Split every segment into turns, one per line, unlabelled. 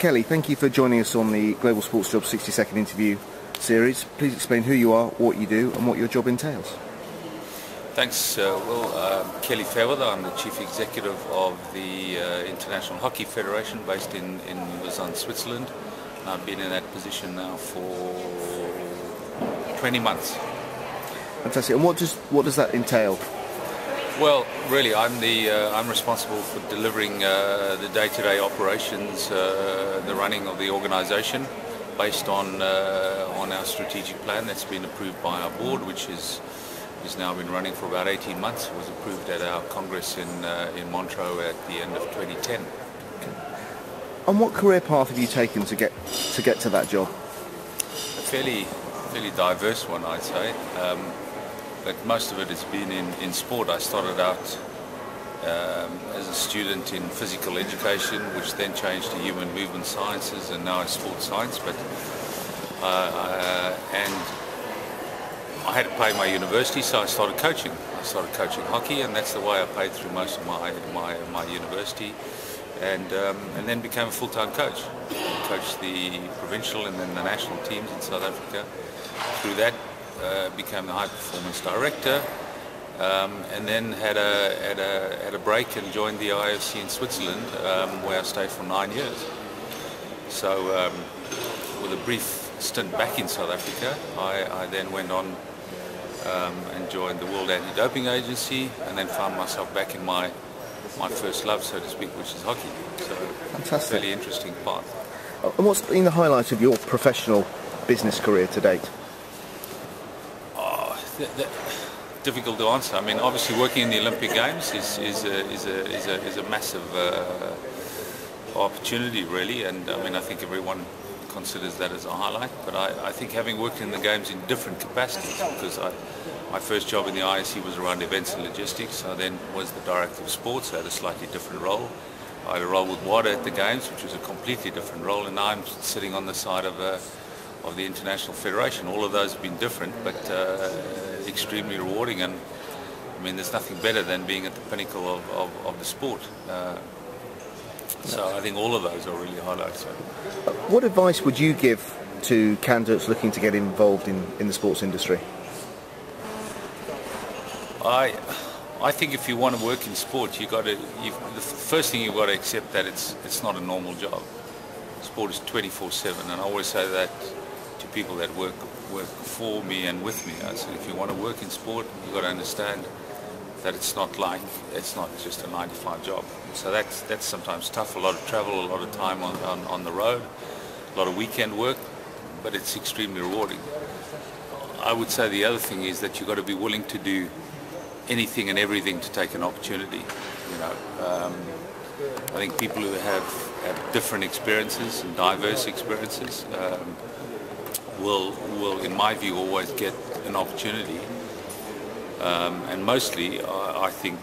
Kelly, thank you for joining us on the Global Sports Jobs 60-second interview series. Please explain who you are, what you do, and what your job entails.
Thanks, Kelly Fairweather. I'm the Chief Executive of the International Hockey Federation based in Lausanne, Switzerland. And I've been in that position now for 20 months.
Fantastic. And what does that entail?
Well, really, I'm responsible for delivering the day-to-day operations, the running of the organisation, based on our strategic plan that's been approved by our board, which has now been running for about 18 months. It was approved at our Congress in Montreux at the end of 2010.
Okay. And what career path have you taken to get to that job?
A fairly diverse one, I'd say. But most of it has been in sport. I started out as a student in physical education, which then changed to human movement sciences, and now it's sports science. But and I had to pay my university, so I started coaching. I started coaching hockey, and that's the way I paid through most of my university, and then became a full-time coach. I coached the provincial and then the national teams in South Africa. Through that, became the high performance director, and then had a break and joined the IOC in Switzerland, where I stayed for 9 years. So with a brief stint back in South Africa, I then went on and joined the World Anti-Doping Agency, and then found myself back in my first love, so to speak, which is hockey. So
fantastic.
Really interesting path.
And what's been the highlight of your professional business career to date?
Difficult to answer. I mean, obviously working in the Olympic Games is a massive opportunity, really, and I mean, I think everyone considers that as a highlight. But I think having worked in the Games in different capacities, because my first job in the IOC was around events and logistics. I then was the director of sports, so I had a slightly different role. I had a role with WADA at the Games, which was a completely different role, and now I'm sitting on the side of the International Federation. All of those have been different, but extremely rewarding, and I mean, there's nothing better than being at the pinnacle of the sport. So I think all of those are really highlights.
What advice would you give to candidates looking to get involved in the sports industry?
I think if you want to work in sport, the first thing you've got to accept that it's not a normal job. Sport is 24/7, and I always say that to people that work for me and with me. I said, if you want to work in sport, you've got to understand that it's not just a 9-to-5 job. So that's sometimes tough. A lot of travel, a lot of time on the road, a lot of weekend work, but it's extremely rewarding. I would say the other thing is that you've got to be willing to do anything and everything to take an opportunity. You know, I think people who have different experiences and diverse experiences will, in my view, always get an opportunity. And mostly, I think,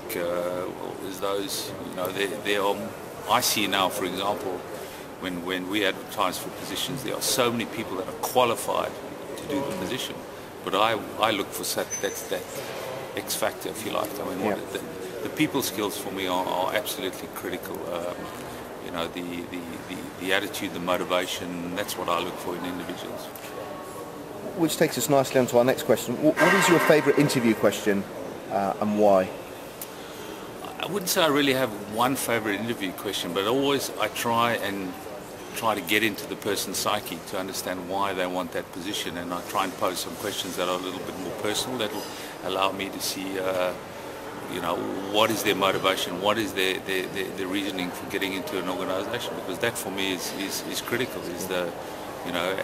is those, you know, there are, I see now, for example, when we advertise for positions, there are so many people that are qualified to do the position. But I look for that X factor, if you like. I mean, yeah. The people skills for me are absolutely critical. You know, the attitude, the motivation, that's what I look for in individuals.
Which takes us nicely on to our next question. What is your favourite interview question and why?
I wouldn't say I really have one favourite interview question, but always I try to get into the person's psyche to understand why they want that position, and I try and pose some questions that are a little bit more personal, that will allow me to see you know, what is their motivation, what is their reasoning for getting into an organisation, because that for me is critical. Is the, you know,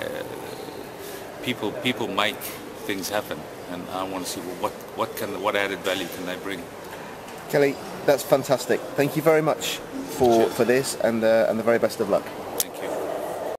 people make things happen, and I want to see, well, what added value can they bring.
Kelly, that's fantastic. Thank you very much for this, and the very best of luck.